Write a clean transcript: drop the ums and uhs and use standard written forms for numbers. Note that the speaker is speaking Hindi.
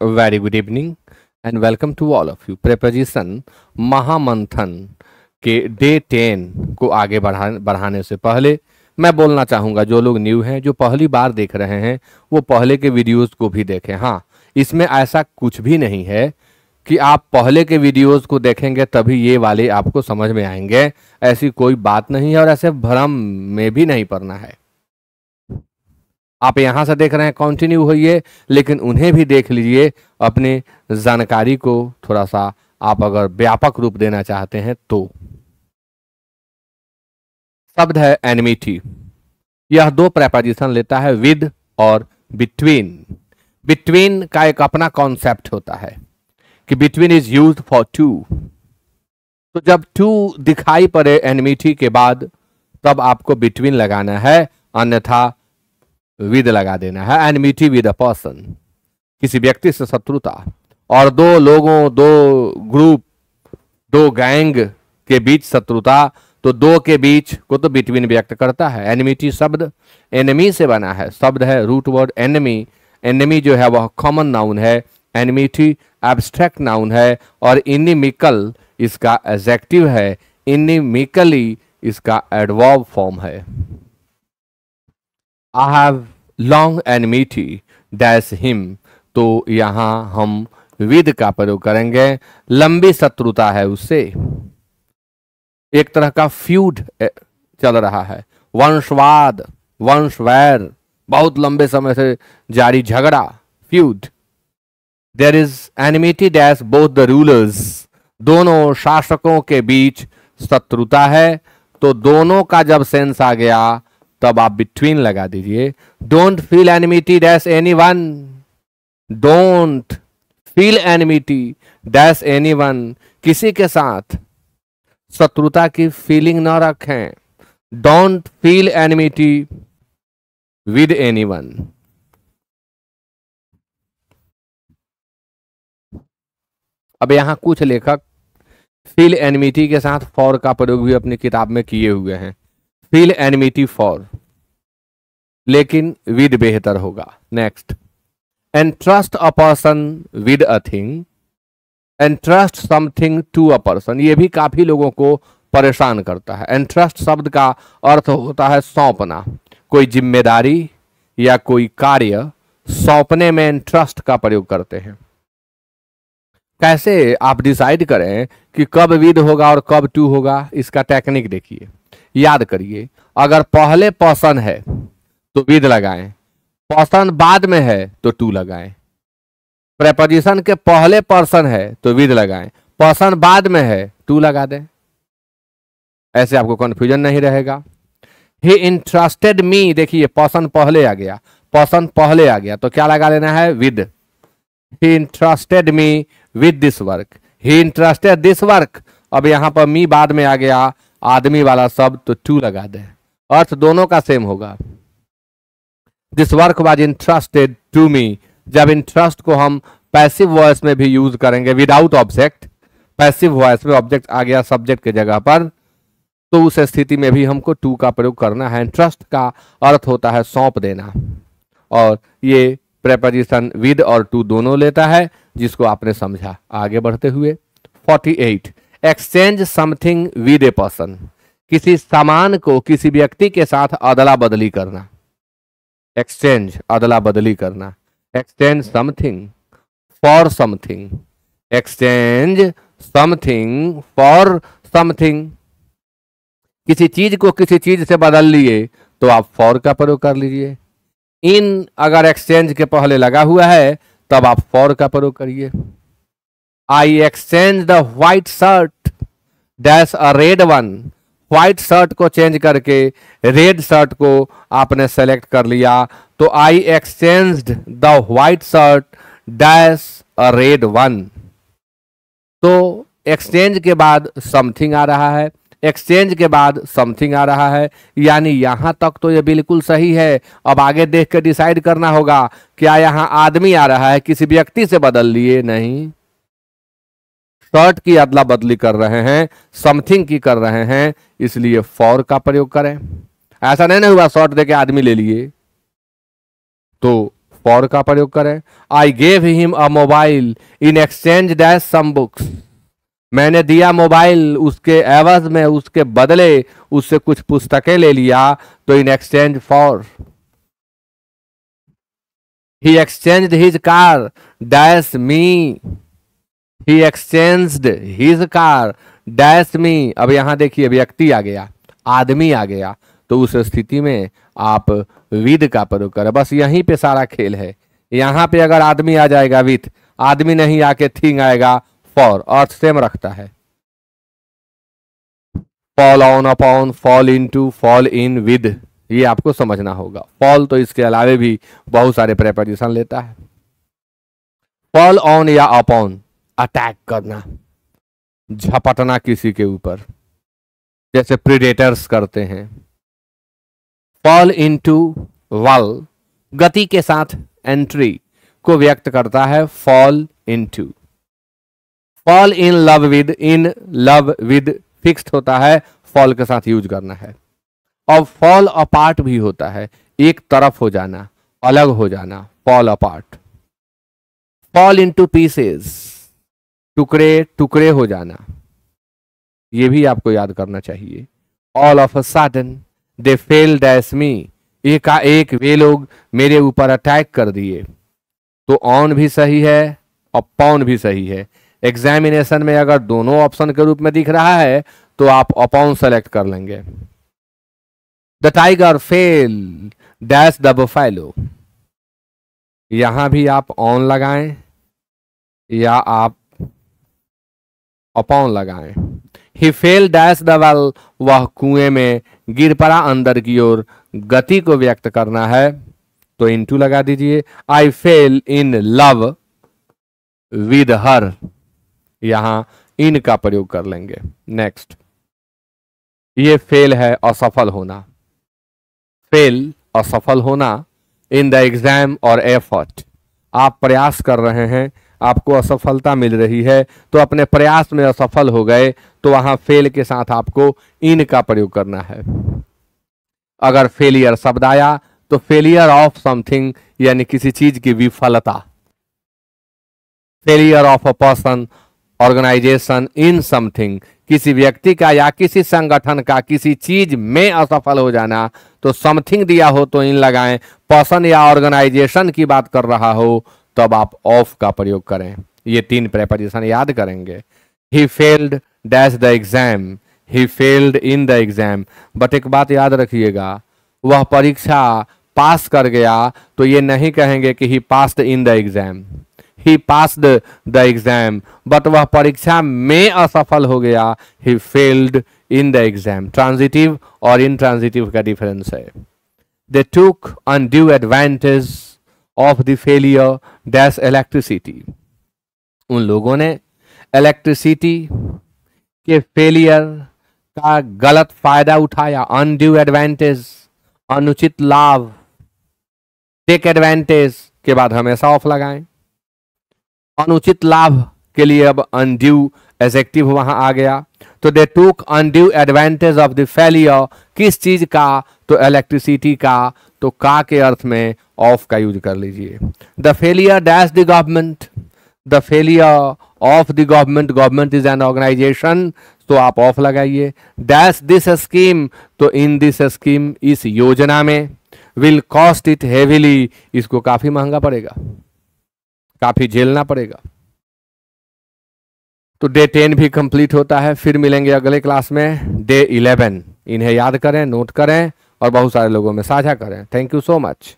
Very good evening and welcome to all of you. Preposition Mahamanthan के डे 10 को आगे बढ़ाने से पहले मैं बोलना चाहूँगा, जो लोग न्यू हैं, जो पहली बार देख रहे हैं, वो पहले के वीडियोस को भी देखें। हाँ, इसमें ऐसा कुछ भी नहीं है कि आप पहले के वीडियोस को देखेंगे तभी ये वाले आपको समझ में आएंगे। ऐसी कोई बात नहीं है और ऐसे भ्रम में भी नहीं पड़ना है। आप यहां से देख रहे हैं, कंटिन्यू होइए, लेकिन उन्हें भी देख लीजिए। अपने जानकारी को थोड़ा सा आप अगर व्यापक रूप देना चाहते हैं तो शब्द है एनिमिटी। यह दो प्रेपोजिशन लेता है, विद और बिटवीन। बिटवीन का एक अपना कॉन्सेप्ट होता है कि between is used for two. तो जब टू दिखाई पड़े एनिमिटी के बाद तब आपको बिटवीन लगाना है, अन्यथा विद लगा देना है। एनिमिटी विद अ पर्सन, किसी व्यक्ति से शत्रुता। और दो लोगों, दो ग्रुप, दो गैंग के बीच शत्रुता, तो दो के बीच को तो बिटवीन व्यक्त करता है। एनिमिटी शब्द एनिमी से बना है, शब्द है रूट वर्ड एनिमी। एनिमी जो है वह कॉमन नाउन है, एनिमिटी एब्स्ट्रैक्ट नाउन है, और इनिमिकल इसका एडजेक्टिव है, इनिमिकली इसका एडवर्ब फॉर्म है। I have long enmity dash him, तो यहां हम विद का प्रयोग करेंगे। लंबी शत्रुता है उससे, एक तरह का फ्यूड चल रहा है, वंशवाद, वंशवैर, बहुत लंबे समय से जारी झगड़ा, feud. There is enmity dash both the rulers, दोनों शासकों के बीच शत्रुता है। तो दोनों का जब सेंस आ गया तब आप बिटवीन लगा दीजिए। Don't feel enmity dash anyone, don't feel enmity dash anyone, किसी के साथ शत्रुता की फीलिंग न रखें। Don't feel enmity with anyone. अब यहां कुछ लेखक फील एनिमिटी के साथ फॉर का प्रयोग भी अपनी किताब में किए हुए हैं। फील एनिमिटी फॉर, लेकिन विद बेहतर होगा। Next, entrust a person with a thing, entrust something to a person, ये भी काफी लोगों को परेशान करता है। एंट्रस्ट शब्द का अर्थ होता है सौंपना, कोई जिम्मेदारी या कोई कार्य सौंपने में एंट्रस्ट का प्रयोग करते हैं। कैसे आप डिसाइड करें कि कब विद होगा और कब टू होगा, इसका टेक्निक देखिए, याद करिए। अगर पहले पर्सन है तो विद लगाएं, पर्सन बाद में है तो टू लगाएं। प्रेपोजिशन के पहले पर्सन है तो विद लगाएं, पर्सन बाद में है टू लगा दें। ऐसे आपको कंफ्यूजन नहीं रहेगा। ही इंटरेस्टेड मी, देखिए पर्सन पहले आ गया, पर्सन पहले आ गया तो क्या लगा लेना है, with. He interested me with this work, he interested this work. अब यहां पर मी बाद में आ गया, आदमी वाला शब्द, तो टू लगा दे, अर्थ दोनों का सेम होगा। This work was interested to me, जब इंटरेस्ट को हम पैसिव वॉइस में भी यूज करेंगे विदाउट ऑब्जेक्ट, पैसिव वॉइस में ऑब्जेक्ट आ गया सब्जेक्ट के जगह पर, तो उस स्थिति में भी हमको टू का प्रयोग करना है। इंटरेस्ट का अर्थ होता है सौंप देना, और ये प्रेपोजिशन विद और टू दोनों लेता है, जिसको आपने समझा। आगे बढ़ते हुए 48, exchange something with a person, किसी सामान को किसी व्यक्ति के साथ अदला बदली करना। एक्सचेंज अदला बदली करना, exchange something for something, exchange something for something. किसी चीज को किसी चीज से बदल लिए तो आप फॉर का प्रयोग कर लीजिए। इन अगर एक्सचेंज के पहले लगा हुआ है तब आप फॉर का प्रयोग करिए। I exchange the white shirt dash a red one, white shirt को चेंज करके रेड शर्ट को आपने सेलेक्ट कर लिया, तो I exchanged the white shirt dash a red one. तो एक्सचेंज के बाद समथिंग आ रहा है, एक्सचेंज के बाद समथिंग आ रहा है, यानी यहां तक तो ये बिल्कुल सही है। अब आगे देख के डिसाइड करना होगा, क्या यहां आदमी आ रहा है, किसी व्यक्ति से बदल लिए, नहीं, शर्ट की अदला बदली कर रहे हैं, समथिंग की कर रहे हैं, इसलिए फॉर का प्रयोग करें। ऐसा नहीं ना हुआ शर्ट देके आदमी ले लिए, तो फॉर का प्रयोग करें। I gave him a mobile in exchange dash some books, मैंने दिया मोबाइल उसके एवज में, उसके बदले उससे कुछ पुस्तकें ले लिया, तो in exchange for. He exchanged his car dash me, he exchanged his car dash मी। अब यहां देखिए व्यक्ति आ गया, आदमी आ गया, तो उस स्थिति में आप विद का प्रयोग करें। बस यहीं पे सारा खेल है। यहां पे अगर आदमी आ जाएगा विथ, आदमी नहीं आके थिंग आएगा फॉर, अर्थ सेम रखता है। Fall on, upon, fall into, fall in, with, ये आपको समझना होगा। फॉल तो इसके अलावे भी बहुत सारे प्रेपोजिशन लेता है। फॉल ऑन या अपॉन, अटैक करना, झपटना किसी के ऊपर, जैसे प्रीडेटर्स करते हैं। फॉल इनटू, वल, गति के साथ एंट्री को व्यक्त करता है fall into. Fall in love with, in love with fixed होता है, फॉल के साथ यूज करना है। और फॉल अपार्ट भी होता है, एक तरफ हो जाना, अलग हो जाना, fall apart. Fall into pieces, टुकड़े टुकड़े हो जाना, ये भी आपको याद करना चाहिए। All of a sudden they fail dash मी, एकाएक वे लोग मेरे ऊपर अटैक कर दिए, तो ऑन भी सही है, अपॉन भी सही है। एग्जामिनेशन में अगर दोनों ऑप्शन के रूप में दिख रहा है तो आप अपॉन सेलेक्ट कर लेंगे। The tiger fail dash the buffalo, यहां भी आप ऑन लगाएं या आप अपॉन लगाएं। ही फेल डैश द वेल, वह कुएं में गिर पड़ा अंदर की ओर, गति को व्यक्त करना है तो इनटू लगा दीजिए। I fell in love with her, यहां इन का प्रयोग कर लेंगे। नेक्स्ट, ये फेल है असफल होना। फेल असफल होना इन द एग्जाम और एफर्ट, आप प्रयास कर रहे हैं, आपको असफलता मिल रही है, तो अपने प्रयास में असफल हो गए, तो वहां फेल के साथ आपको इन का प्रयोग करना है। अगर फेलियर शब्द आया तो फेलियर ऑफ समथिंग, यानी किसी चीज की विफलता। Failure of a person, organization in something, किसी व्यक्ति का या किसी संगठन का किसी चीज में असफल हो जाना, तो समथिंग दिया हो तो इन लगाएं। पर्सन या ऑर्गेनाइजेशन की बात कर रहा हो तब आप ऑफ का प्रयोग करें। ये तीन प्रेपोजिशन याद करेंगे। He failed dash the exam, he failed in the exam. But एक बात याद रखिएगा, वह परीक्षा पास कर गया तो ये नहीं कहेंगे कि he passed in the exam, he passed the exam, but वह परीक्षा में असफल हो गया, he failed in the exam. Transitive और इनट्रांजिटिव का डिफरेंस है। They took undue advantage of the failure dash electricity, उन लोगों ने इलेक्ट्रिसिटी के फेलियर का गलत फायदा उठाया। अनड्यू एडवांटेज, अनुचित लाभ। टेक एडवांटेज के बाद हमेशा ऑफ लगाएं। अनुचित लाभ के लिए अब अनड्यू एडजेक्टिव वहां आ गया, तो दे took undue advantage of the failure, किस चीज का, तो इलेक्ट्रिसिटी का, तो का के अर्थ में ऑफ का यूज कर लीजिए। The failure dash the government, the failure of the government, government is an organization, तो आप ऑफ लगाइए। डैश दिस स्कीम, तो इन दिस स्कीम, इस योजना में। विल कॉस्ट इट हेवीली, इसको काफी महंगा पड़ेगा, काफी झेलना पड़ेगा। तो डे 10 भी कंप्लीट होता है। फिर मिलेंगे अगले क्लास में डे 11। इन्हें याद करें, नोट करें और बहुत सारे लोगों में साझा करें। Thank you so much.